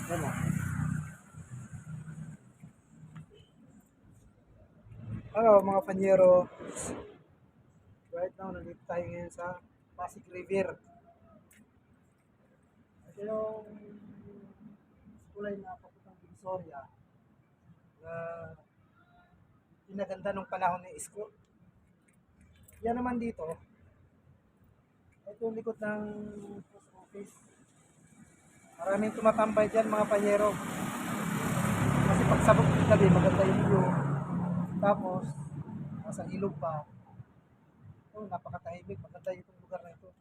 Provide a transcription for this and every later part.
Yan o. Hello mga panyero. Right now, nandito tayo ngayon sa Pasig River. Ito yung kulay na papuntang Divisoria na pinaganda nung panahon ni Isko. Yan naman dito, ito yung likod ng post office. Maraming tumatambay dyan mga panyero. Kasi pagsabog ng gabi, maganda yung view. Tapos, nasa ilog pa. Oh, napakatahimik, maganda itong lugar na ito.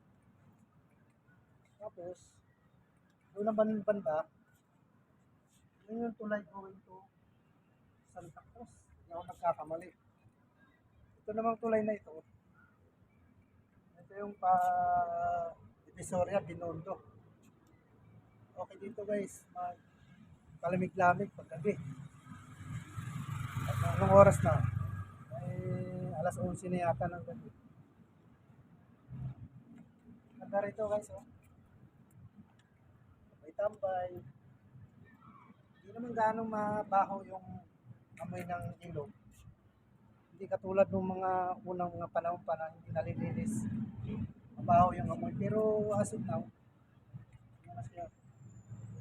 Tapos, doon naman banda, yun yung tulay going to Santa Cruz. Hindi ako nagkakamali. Ito namang tulay na ito. Ito yung pa Divisoria, Binondo. Okay dito guys, palamig-lamig paggabi. At anong oras na? Ay, alas 11 na yata ng gabi. Ganda rito guys, oh. May tambay. Hindi naman gaano mabaho yung amoy ng ilog. Hindi katulad ng mga unang mga panahon pa na hindi nalilinis. Mabaho yung amoy. Pero as of now, ano na siya.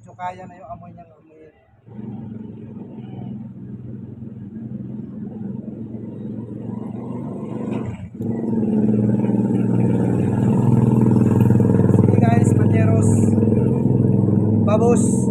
So kaya na yung amoy niyang amoy. Sige guys, manyeros. Babos.